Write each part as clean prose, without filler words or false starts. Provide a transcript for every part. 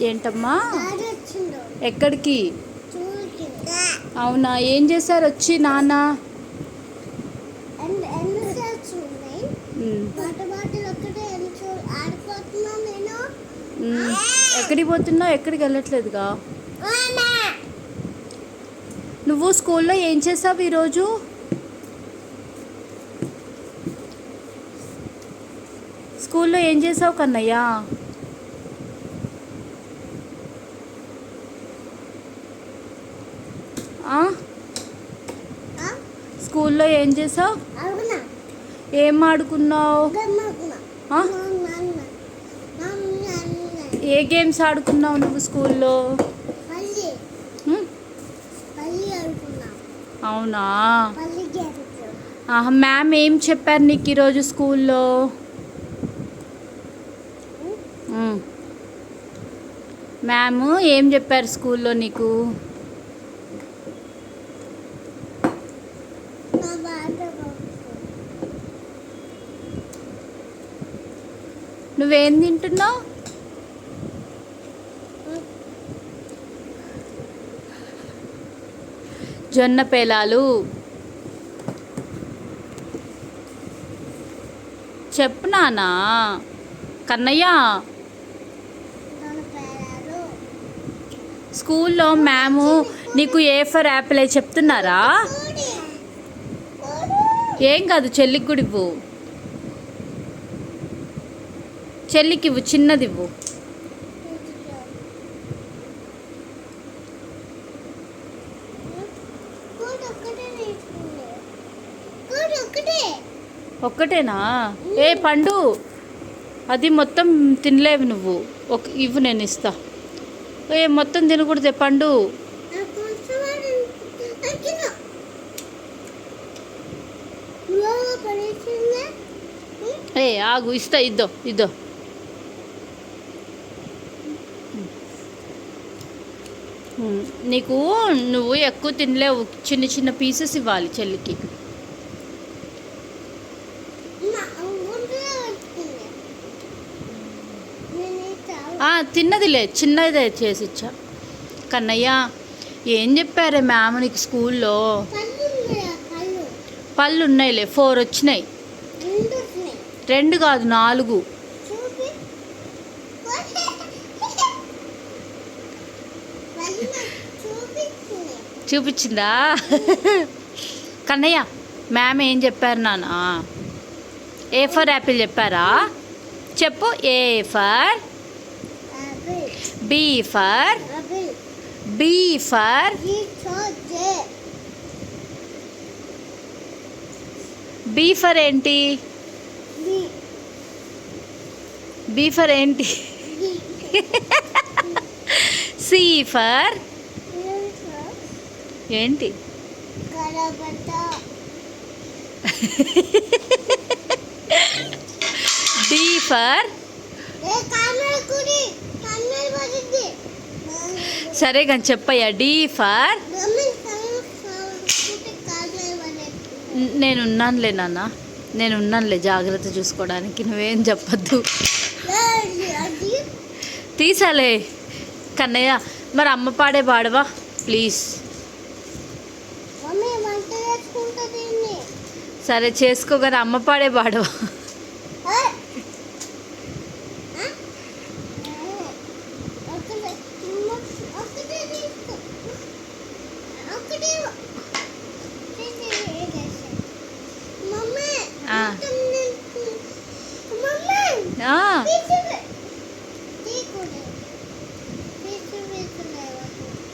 ఏంటమ్మా? ఎక్కడికి? అవునా, ఏం చేశారు వచ్చి నాన్న? ఎక్కడికి పోతున్నావు? ఎక్కడికి వెళ్ళట్లేదుగా. నువ్వు స్కూల్లో ఏం చేసావు ఈరోజు? స్కూల్లో ఏం చేసావు కన్నయ్య? స్కూల్లో ఏం చేసావు? ఏం ఆడుకున్నావు? ఏ గేమ్స్ ఆడుకున్నావు నువ్వు స్కూల్లో? అవునా, మ్యామ్ ఏం చెప్పారు నీకు ఈరోజు స్కూల్లో? మ్యామ్ ఏం చెప్పారు స్కూల్లో నీకు? నువ్వేం తింటున్నావు? జొన్న పేలాలు. చెప్పు నానా. కన్నయ్య, స్కూల్లో మ్యాము నీకు ఏ ఫర్ యాపిల్ అయి చెప్తున్నారా? ఏం కాదు, చెల్లికి కూడా ఇవ్వు. చెల్లికి ఇవ్వు, చిన్నది ఇవ్వు. ఒక్కటేనా? ఏ పండు, అది మొత్తం తినలేవు నువ్వు. ఇవ్వు, నేను ఇస్తా. ఏ మొత్తం తినకూడదే పండు. ఏ ఆగు, ఇస్తా. ఇద్దో. నువ్వు ఎక్కువ తినలేవు, చిన్న చిన్న పీసెస్ ఇవ్వాలి చెల్లికి. తిన్నదిలే, చిన్నదే చేసి ఇచ్చా. కన్నయ్య, ఏం చెప్పారే మ్యామ్ నీకు స్కూల్లో? పళ్ళు ఉన్నాయిలే, 4 వచ్చినాయి. 2 కాదు, 4. చూపించిందా? కన్నయ్య, మ్యామ్ ఏం చెప్పారు నాన్న? ఏ ఫర్ యాపిల్ చెప్పారా? చెప్పు. A for B for B for ఏంటి? బి ఫర్ ఏంటి? సి ఫర్ ఏంటి? డి ఫర్ సరే కానీ చెప్పయ్యా. డి ఫర్ నేనున్నానులే నాన్న, నేనున్నానులే జాగ్రత్త చూసుకోవడానికి, నువ్వేం చెప్పద్దు. తీసాలే కన్నయ్య. మరి అమ్మ పాడే పాడవా ప్లీజ్? సరే చేసుకోగానే అమ్మ పాడే పాడవా?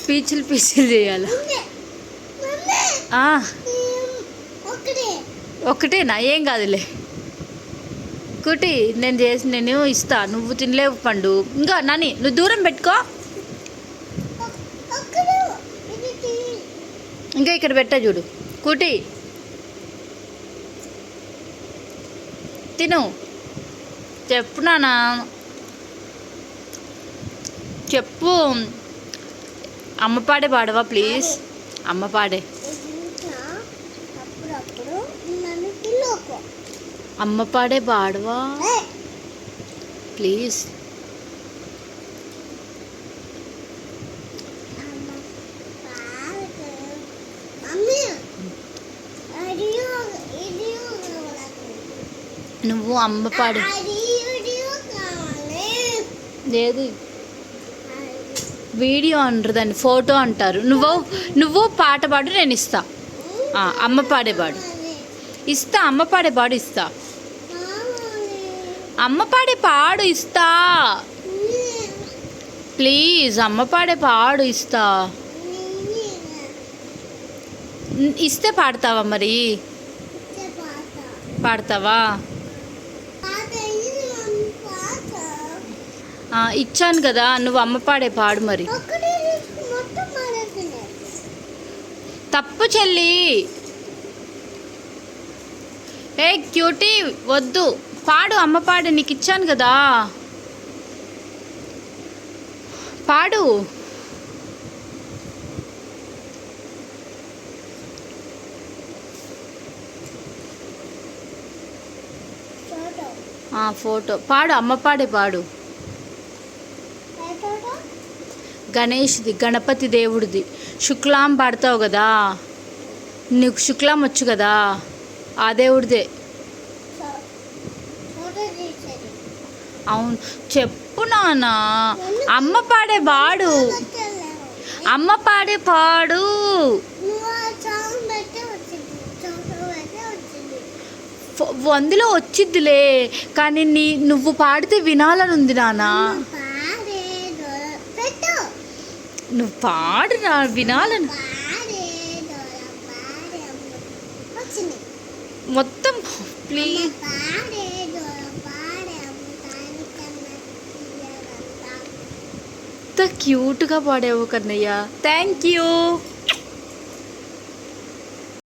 పీచులు చేయాలా? ఒక్కటేనా? ఏం కాదులే కుటి, నేను ఇస్తా. నువ్వు తినలేవు పండు. ఇంకా నాని, నువ్వు దూరం పెట్టుకో. ఇంకా ఇక్కడ పెట్టా చూడు. కుటి తిను. చెప్పు నానా, చెప్పు. అమ్మ పాడే పాడవా ప్లీజ్? అమ్మ పాడే. అమ్మ పాడే పాడవా ప్లీజ్? నువ్వు అమ్మ పాడే ఏది వీడియో అంటారు దాన్ని, ఫోటో అంటారు. నువ్వు పాట పాడు, నేను ఇస్తా. అమ్మ పాడే పాడు ఇస్తా, అమ్మ పాడే పాడు ఇస్తా, అమ్మ పాడే పాడు ఇస్తా, ప్లీజ్ అమ్మ పాడే పాడు ఇస్తా. ఇస్తే పాడతావా మరి? పాడతావా? ఇచ్చాను కదా, నువ్వు అమ్మ పాడే పాడు మరి. తప్పు చెల్లి. ఏ క్యూటీ వద్దు, పాడు, అమ్మ పాడు, నీకు ఇచ్చాను కదా, పాడు. ఫోటో పాడు, అమ్మ పాడే పాడు. గణేష్ది, గణపతి దేవుడిది. శుక్లాం పాడతావు కదా, నీకు శుక్లాం వచ్చు కదా, ఆ దేవుడిదే. అవును చెప్పు నాన్న, అమ్మ పాడే పాడు, అమ్మ పాడే పాడు. అందులో వచ్చిద్దిలే, కానీ నువ్వు పాడితే వినాలని ఉంది నాన్న. నువ్వు పాడు, వినాలని. మొత్తం ప్లీజ్. ఎంత క్యూట్గా పాడావు కన్నయ్య, థ్యాంక్ యూ.